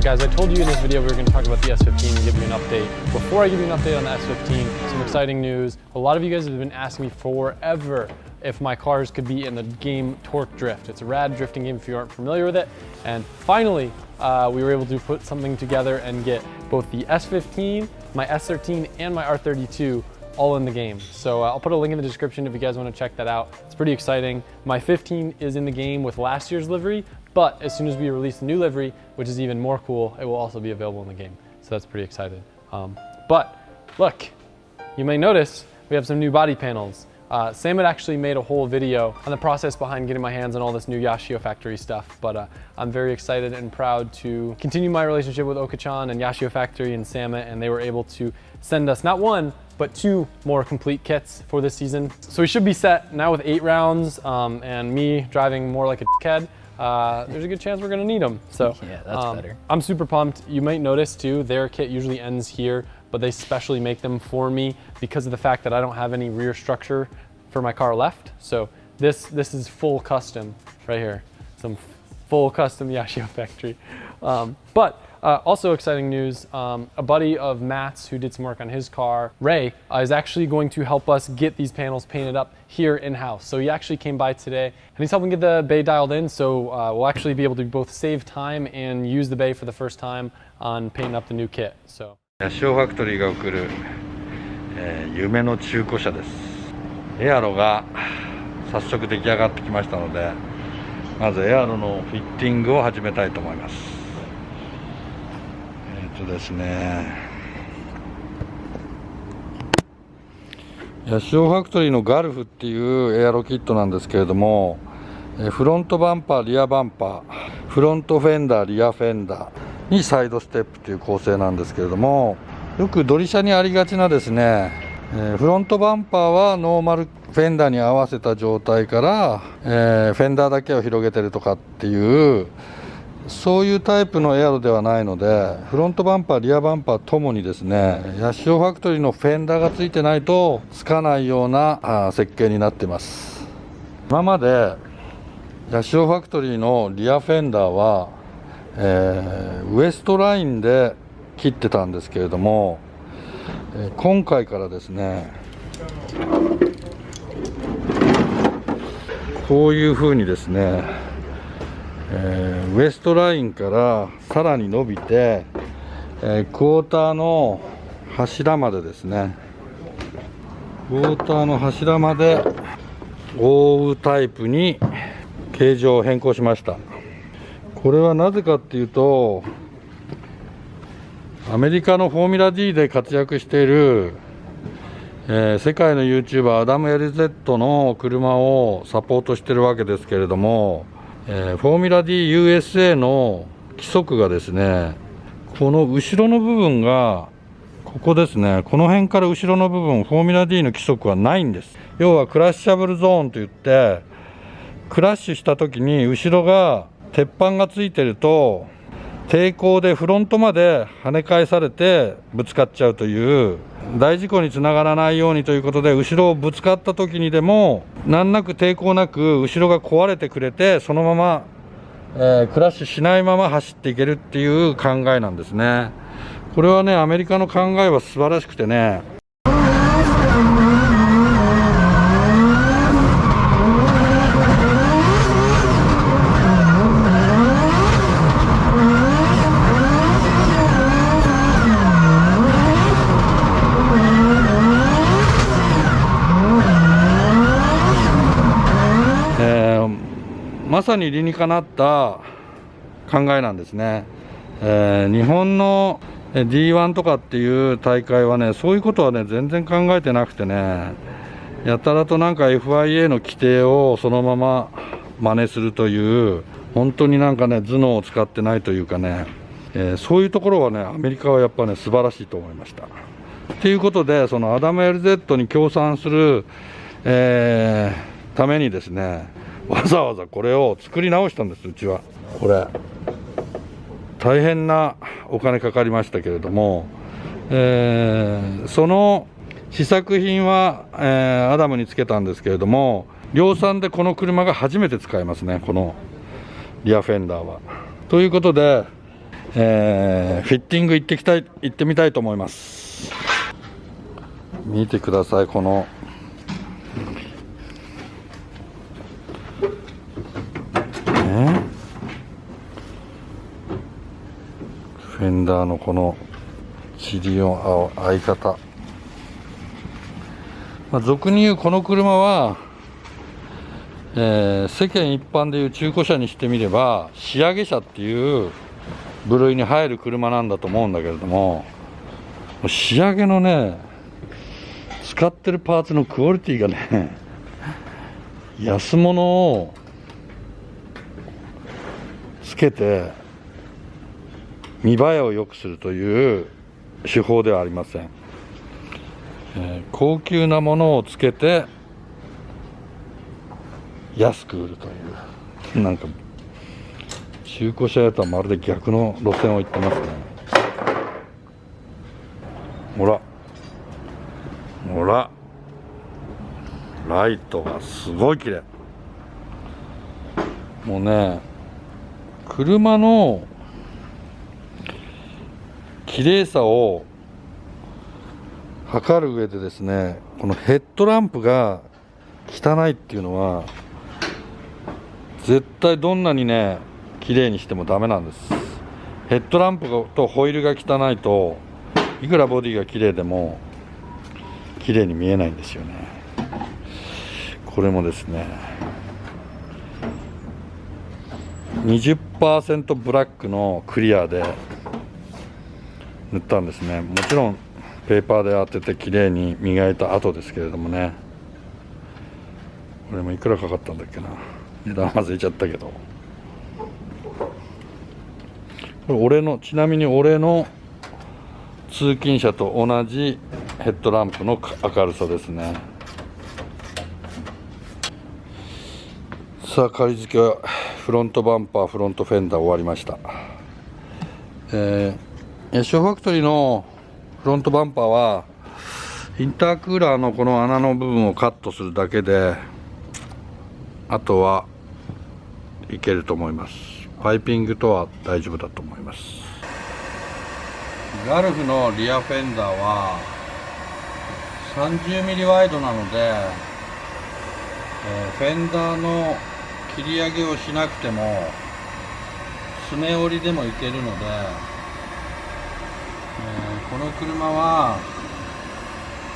guys, I told you in this video we were going to talk about the S15 and give you an update. Before I give you an update on the S15, some exciting news. A lot of you guys have been asking me forever if my cars could be in the game Torque Drift. It's a rad drifting game if you aren't familiar with it. And finally, we were able to put something together and get both the S15, my S13, and my R32 all in the game. So I'll put a link in the description if you guys want to check that out. It's pretty exciting. My 15 is in the game with last year's livery, but as soon as we release the new livery, which is even more cool, it will also be available in the game. So that's pretty exciting. But look, you may notice we have some new body panels. Sam had actually made a whole video on the process behind getting my hands on all this new Yashio Factory stuff, but I'm very excited and proud to continue my relationship with Oka-chan and Yashio Factory and Samet, and they were able to send us not one, but 2 more complete kits for this season. So we should be set now with 8 rounds, and me driving more like a dickhead. There's a good chance we're gonna need them. So yeah, that's better. I'm super pumped. You might notice too, their kit usually ends here, but they specially make them for me because of the fact that I don't have any rear structure for my car left. So this is full custom right here. Some full custom Yashio Factory. But also exciting news, a buddy of Matt's who did some work on his car, Ray, is actually going to help us get these panels painted up here in-house. So he actually came by today and he's helping get the bay dialed in, so we'll actually be able to both save time and use the bay for the first time on painting up the new kit. So. ヤシオファクトリーが送る、夢の中古車です。エアロが早速出来上がってきましたので、まずエアロのフィッティングを始めたいと思います。ですね、ヤシオファクトリーのガルフっていうエアロキットなんですけれども、フロントバンパー、リアバンパー、フロントフェンダー、リアフェンダーにサイドステップという構成なんですけれども、よくドリ車にありがちなですね、フロントバンパーはノーマルフェンダーに合わせた状態から、フェンダーだけを広げてるとかっていうそういうタイプのエアロではないので、フロントバンパー、リアバンパーともにですね、ヤシオファクトリーのフェンダーがついてないとつかないような設計になってます。今までヤシオファクトリーのリアフェンダーは、ウエストラインで切ってたんですけれども、今回からですね、こういう風にですね、ウエストラインからさらに伸びて、クォーターの柱までですね、クォーターの柱まで覆うタイプに形状を変更しました。これはなぜかっていうと、アメリカのフォーミュラ D で活躍している、世界の YouTuber アダム LZ の車をサポートしてるわけですけれども、フォーミュラ D USA の規則がですね、この後ろの部分がここですね、この辺から後ろの部分、フォーミュラ D の規則はないんです。要はクラッシャブルゾーンといって、クラッシュした時に後ろが鉄板がついてると抵抗でフロントまで跳ね返されてぶつかっちゃうという大事故につながらないようにということで、後ろをぶつかった時にでも難なく抵抗なく後ろが壊れてくれて、そのまま、クラッシュしないまま走っていけるっていう考えなんですね。これはね、アメリカの考えは素晴らしくてね、まさに理にかなった考えなんですね。日本の D1 とかっていう大会はね、そういうことはね全然考えてなくてね、やたらとなんか FIA の規定をそのまま真似するという、本当になんかね頭脳を使ってないというかね、そういうところはねアメリカはやっぱね素晴らしいと思いました。ということで、そのアダム LZ に協賛する、ためにですね、わざわざこれを作り直したんです。うちはこれ大変なお金かかりましたけれども、その試作品は、アダムにつけたんですけれども、量産でこの車が初めて使えますね、このリアフェンダーは。ということで、フィッティング行ってみたいと思います。見てください、このフェンダーのこのチリの合い方、俗に言うこの車は、世間一般でいう中古車にしてみれば仕上げ車っていう部類に入る車なんだと思うんだけれども、仕上げのね、使ってるパーツのクオリティがね、安物をつけて見栄えを良くするという手法ではありません。高級なものをつけて安く売るという、なんか中古車屋とはまるで逆の路線を行ってますね。ほらほら、ライトがすごい綺麗。もうね、車の綺麗さを測る上でですね、このヘッドランプが汚いっていうのは絶対どんなにね綺麗にしてもダメなんです。ヘッドランプとホイールが汚いと、いくらボディが綺麗でも綺麗に見えないんですよね。これもですね 20% ブラックのクリアで塗ったんですね。もちろんペーパーで当てて綺麗に磨いた後ですけれどもね。これもいくらかかったんだっけな、値段忘れちゃったけど、これちなみに俺の通勤車と同じヘッドランプの明るさですね。さあ、仮付けはフロントバンパー、フロントフェンダー終わりました。ヤシオファクトリーのフロントバンパーはインタークーラーのこの穴の部分をカットするだけで、あとはいけると思います。パイピングとは大丈夫だと思います。ガルフのリアフェンダーは 30mm ワイドなので、フェンダーの切り上げをしなくてもすね折りでもいけるので、この車は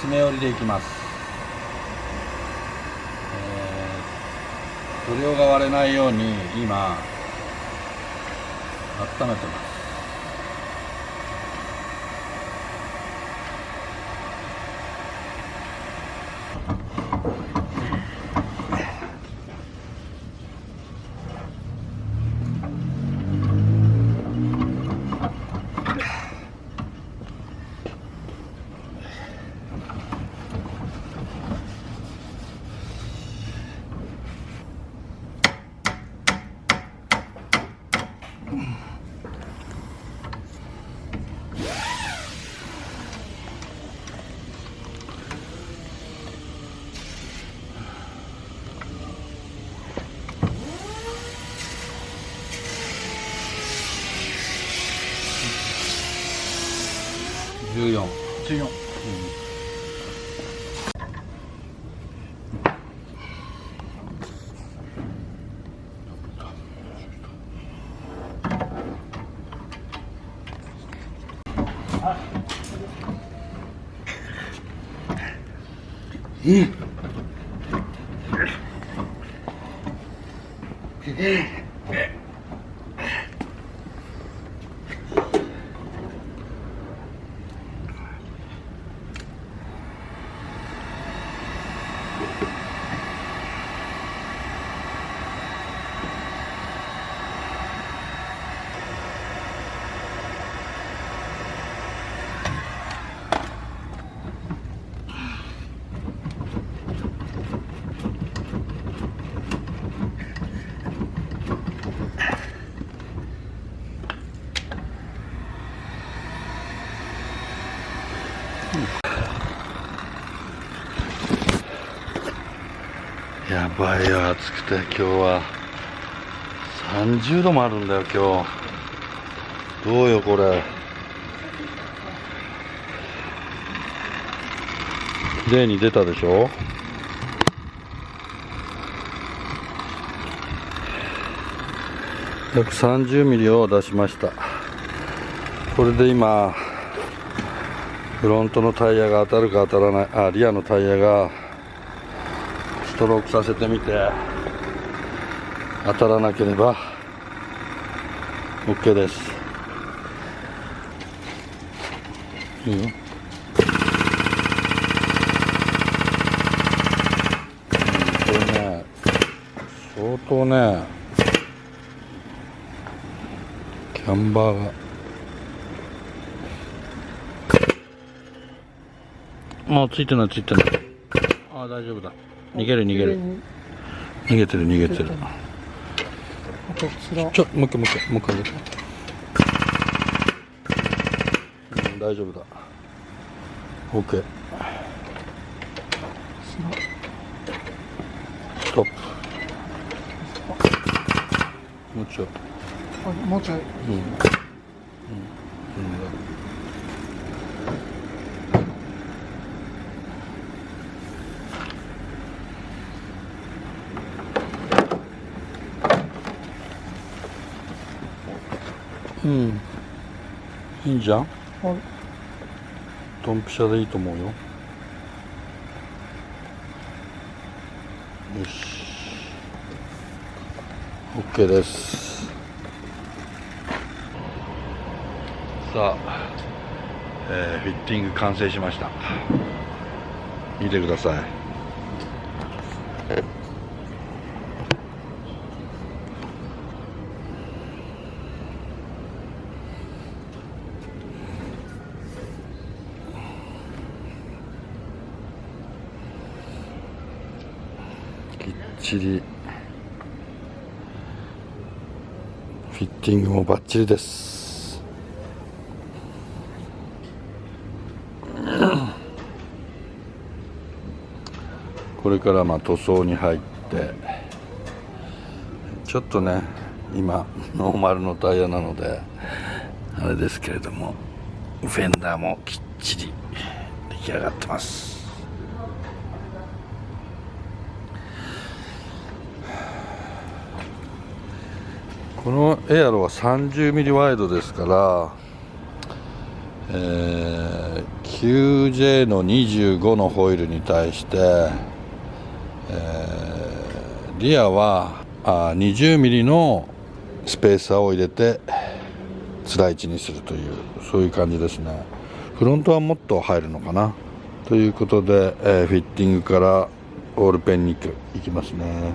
すね折りでいきます。塗料が割れないように今温めてます。14。やばいよ、暑くて今日は30度もあるんだよ今日。どうよこれ。例に出たでしょ。約30ミリを出しました。これで今フロントのタイヤが当たるか当たらない、リアのタイヤがストロークさせてみて当たらなければ OK です。いいよ。これね、相当ね、キャンバーがもうついてないついてない。大丈夫だ。逃げる逃げる。逃げてる逃げてる。もう一回もう一回もう一回上げて。大丈夫だ。OK。ストップ。もうちょい。もうちょい。いいんじゃん。はい。ドンピシャでいいと思うよ。よし。OK です。さあ、フィッティング完成しました。見てください。きっちりフィッティングもバッチリです。これから塗装に入ってちょっとね、今ノーマルのタイヤなのであれですけれども、フェンダーもきっちり出来上がってます。このエアロは30ミリワイドですから、QJ の25のホイールに対して、リアは20ミリのスペーサーを入れてつらい位置にするという、そういう感じですね。フロントはもっと入るのかなということで、フィッティングからオールペンに行きますね。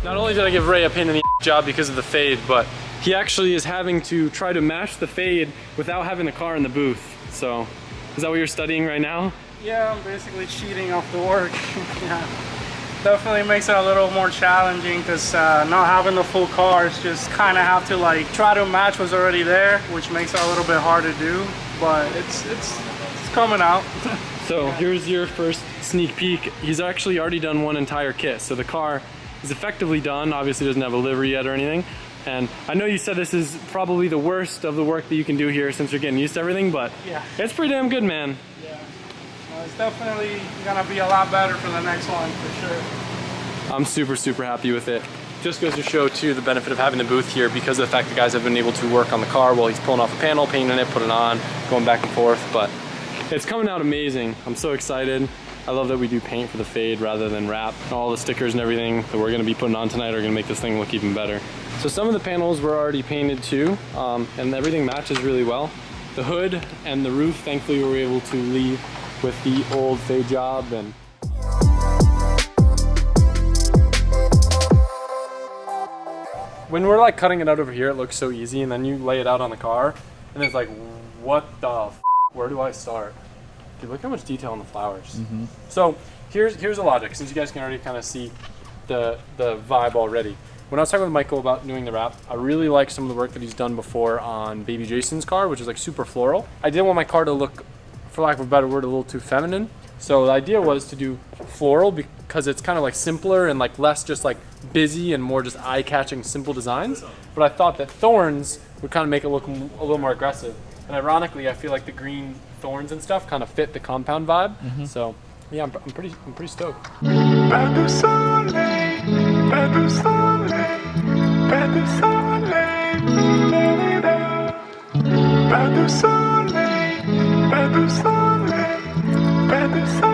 Not only did I give Ray a pain in the job because of the fade, but he actually is having to try to match the fade without having the car in the booth. So, is that what you're studying right now? Yeah, I'm basically cheating off the work. Yeah, definitely makes it a little more challenging because not having the full cars, just kind of have to like try to match what's already there, which makes it a little bit hard to do. But it's coming out. So here's your first sneak peek. He's actually already done one entire kit, so the car is effectively done. Obviously doesn't have a livery yet or anything. And I know you said this is probably the worst of the work that you can do here since you're getting used to everything, but yeah, it's pretty damn good, man. Yeah, it's definitely gonna be a lot better for the next one for sure. I'm super happy with it. Just goes to show too the benefit of having the booth here because of the fact that guys have been able to work on the car while he's pulling off a panel, painting it, putting it on, going back and forth. But it's coming out amazing. I'm so excited. I love that we do paint for the fade rather than wrap. All the stickers and everything that we're gonna be putting on tonight are gonna make this thing look even better. So some of the panels were already painted too, and everything matches really well. The hood and the roof, thankfully, we were able to leave with the old fade job. And when we're like cutting it out over here, it looks so easy, and then you lay it out on the car, and it's like, what the f? Where do I start? Dude, look how much detail on the flowers. So here's the logic, since you guys can already kind of see the vibe already. when I was talking with Michael about doing the wrap, I really like some of the work that he's done before on Baby Jason's car, which is like super floral. I didn't want my car to look, for lack of a better word, a little too feminine. So the idea was to do floral because it's kind of like simpler and like less just like busy and more just eye-catching simple designs. But I thought that thorns would kind of make it look a little more aggressive. And ironically, I feel like the green thorns and stuff kind of fit the compound vibe. So yeah, I'm pretty stoked. Pas de soleil, pas de soleil, pas de soleil, pas de soleil, pas de soleil, pas de soleil.